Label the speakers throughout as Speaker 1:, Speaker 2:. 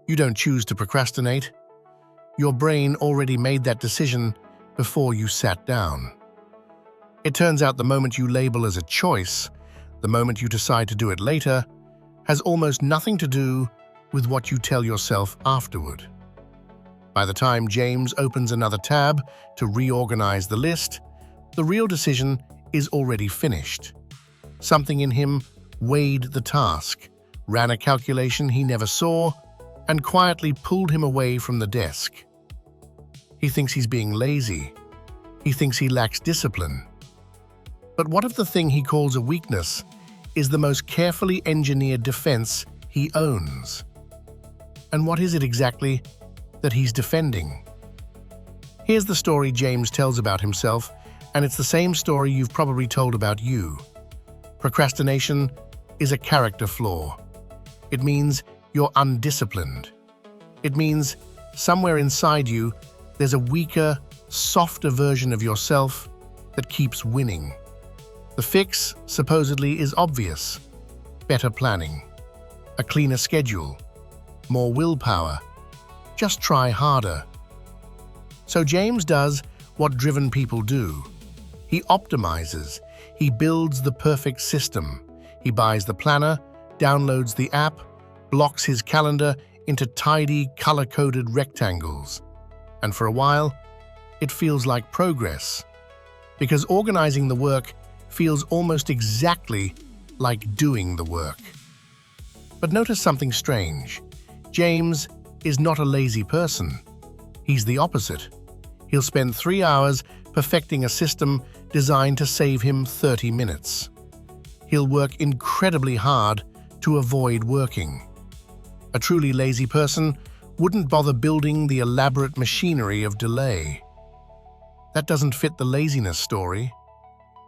Speaker 1: You don't choose to procrastinate. Your brain already made that decision before you sat down. It turns out the moment you label as a choice, the moment you decide to do it later, has almost nothing to do with what you tell yourself afterward. By the time James opens another tab to reorganize the list, the real decision is already finished. Something in him weighed the task, ran a calculation he never saw, and quietly pulled him away from the desk. He thinks he's being lazy. He thinks he lacks discipline. But what if the thing he calls a weakness is the most carefully engineered defense he owns? And what is it exactly that he's defending? Here's the story James tells about himself, and it's the same story you've probably told about you. Procrastination is a character flaw. It means you're undisciplined. It means somewhere inside you, there's a weaker, softer version of yourself that keeps winning. The fix, supposedly, is obvious. Better planning, a cleaner schedule, more willpower. Just try harder. So James does what driven people do. He optimizes. He builds the perfect system. He buys the planner, downloads the app, blocks his calendar into tidy, color-coded rectangles. And for a while, it feels like progress. Because organizing the work feels almost exactly like doing the work. But notice something strange. James is not a lazy person. He's the opposite. He'll spend 3 hours perfecting a system designed to save him 30 minutes. He'll work incredibly hard to avoid working. A truly lazy person wouldn't bother building the elaborate machinery of delay. That doesn't fit the laziness story.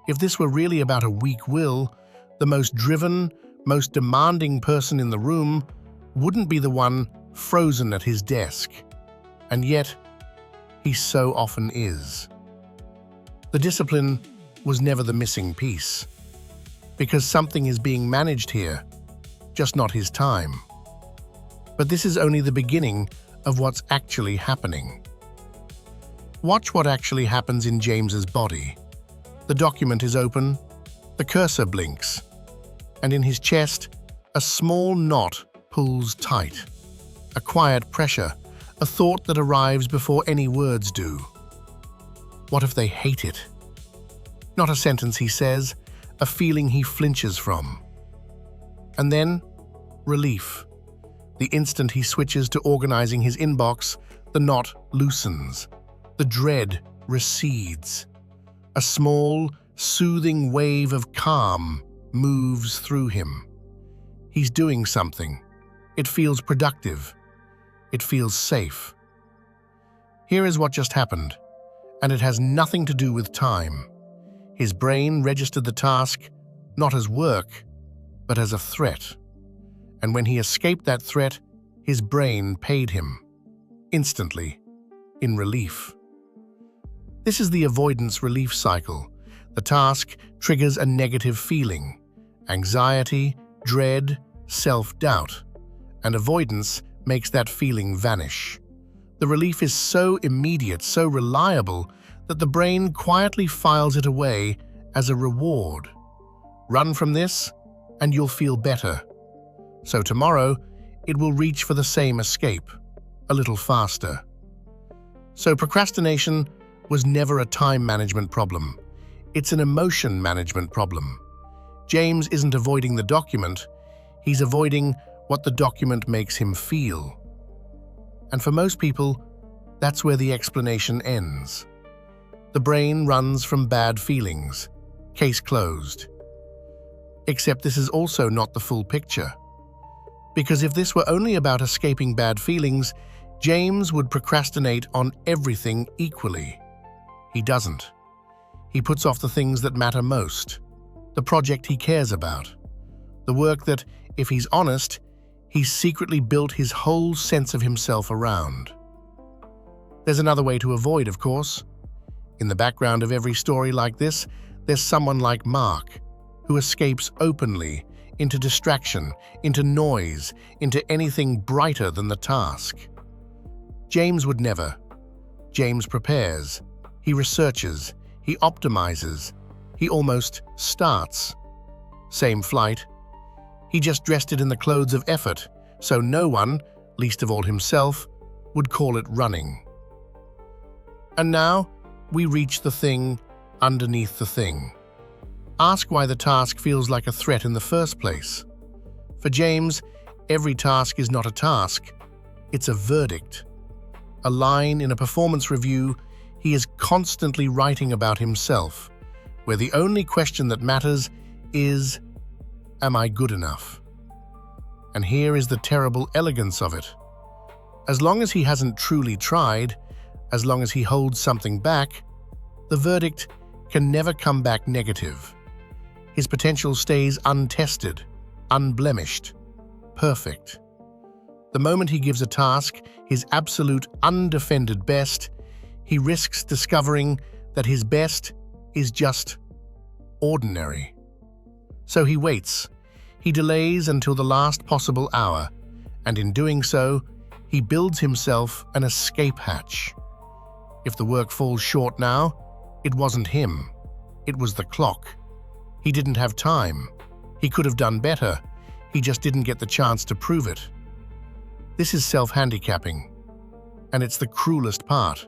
Speaker 1: If this were really about a weak will, the most driven, most demanding person in the room wouldn't be the one frozen at his desk. And yet, he so often is. The discipline was never the missing piece. Because something is being managed here, just not his time. But this is only the beginning of what's actually happening. Watch what actually happens in James's body. The document is open, the cursor blinks, and in his chest, a small knot pulls tight. A quiet pressure, a thought that arrives before any words do. What if they hate it? Not a sentence he says, a feeling he flinches from. And then, relief. The instant he switches to organizing his inbox, the knot loosens. The dread recedes. A small, soothing wave of calm moves through him. He's doing something. It feels productive. It feels safe. Here is what just happened, and it has nothing to do with time. His brain registered the task not as work, but as a threat. And when he escaped that threat, his brain paid him. Instantly, in relief. This is the avoidance-relief cycle. The task triggers a negative feeling, anxiety, dread, self-doubt, and avoidance makes that feeling vanish. The relief is so immediate, so reliable, that the brain quietly files it away as a reward. Run from this, and you'll feel better. So tomorrow, it will reach for the same escape, a little faster. So procrastination was never a time management problem. It's an emotion management problem. James isn't avoiding the document, he's avoiding what the document makes him feel. And for most people, that's where the explanation ends. The brain runs from bad feelings. Case closed. Except this is also not the full picture. Because if this were only about escaping bad feelings, James would procrastinate on everything equally. He doesn't. He puts off the things that matter most, the project he cares about, the work that, if he's honest, he's secretly built his whole sense of himself around. There's another way to avoid, of course. In the background of every story like this, there's someone like Mark, who escapes openly, into distraction, into noise, into anything brighter than the task. James would never. James prepares, he researches, he optimizes, he almost starts. Same flight. He just dressed it in the clothes of effort, so no one, least of all himself, would call it running. And now, we reach the thing underneath the thing. Ask why the task feels like a threat in the first place. For James, every task is not a task, it's a verdict. A line in a performance review he is constantly writing about himself, where the only question that matters is, am I good enough? And here is the terrible elegance of it. As long as he hasn't truly tried, as long as he holds something back, the verdict can never come back negative. His potential stays untested, unblemished, perfect. The moment he gives a task his absolute undefended best, he risks discovering that his best is just ordinary. So he waits. He delays until the last possible hour, and in doing so, he builds himself an escape hatch. If the work falls short now, it wasn't him. It was the clock. He didn't have time. He could have done better. He just didn't get the chance to prove it. This is self-handicapping, and it's the cruelest part.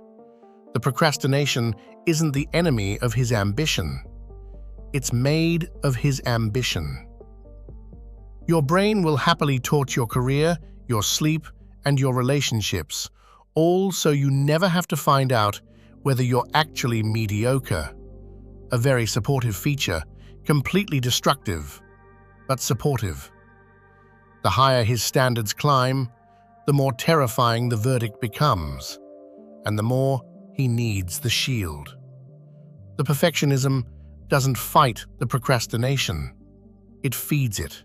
Speaker 1: The procrastination isn't the enemy of his ambition. It's made of his ambition. Your brain will happily torch your career, your sleep, and your relationships, all so you never have to find out whether you're actually mediocre. A very supportive feature, completely destructive, but supportive. The higher his standards climb, the more terrifying the verdict becomes, and the more he needs the shield. The perfectionism doesn't fight the procrastination, it feeds it.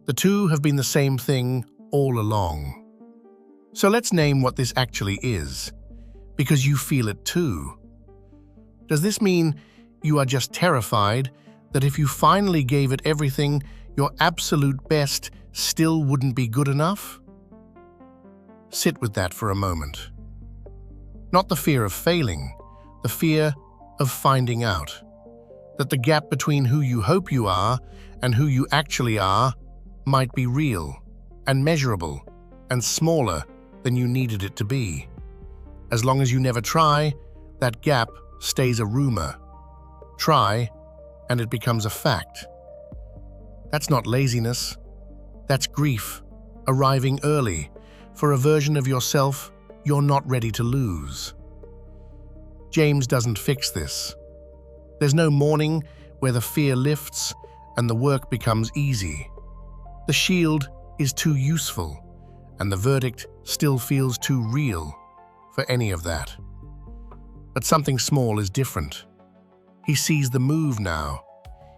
Speaker 1: The two have been the same thing all along. So let's name what this actually is, because you feel it too. Does this mean you are just terrified that if you finally gave it everything, your absolute best still wouldn't be good enough? Sit with that for a moment. Not the fear of failing, the fear of finding out. That the gap between who you hope you are and who you actually are might be real and measurable and smaller than you needed it to be. As long as you never try, that gap stays a rumor. Try, and it becomes a fact. That's not laziness. That's grief, arriving early, for a version of yourself you're not ready to lose. James doesn't fix this. There's no morning where the fear lifts and the work becomes easy. The shield is too useful, and the verdict still feels too real for any of that. But something small is different. He sees the move now.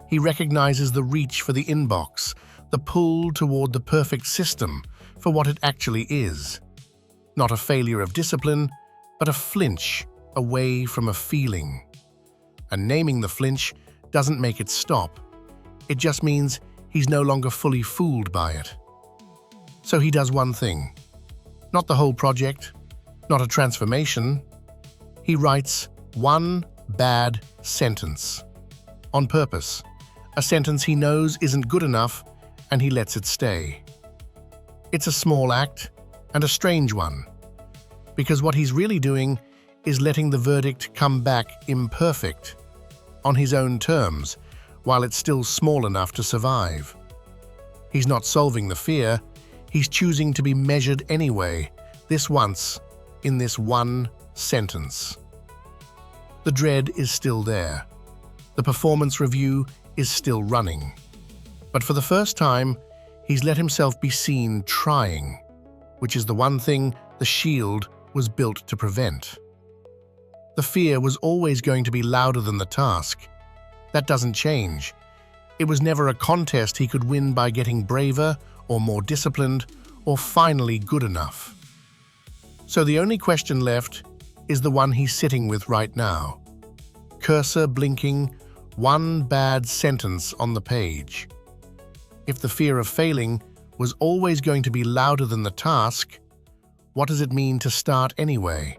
Speaker 1: He recognizes the reach for the inbox, the pull toward the perfect system for what it actually is. Not a failure of discipline, but a flinch away from a feeling. And naming the flinch doesn't make it stop. It just means he's no longer fully fooled by it. So he does one thing. Not the whole project, not a transformation. He writes one bad sentence. On purpose. A sentence he knows isn't good enough, and he lets it stay. It's a small act, and a strange one. Because what he's really doing is letting the verdict come back imperfect, on his own terms, while it's still small enough to survive. He's not solving the fear, he's choosing to be measured anyway, this once, in this one sentence. The dread is still there. The performance review is still running. But for the first time, he's let himself be seen trying, which is the one thing the shield was built to prevent. The fear was always going to be louder than the task. That doesn't change. It was never a contest he could win by getting braver or more disciplined or finally good enough. So the only question left is the one he's sitting with right now. Cursor blinking, one bad sentence on the page. If the fear of failing was always going to be louder than the task, what does it mean to start anyway?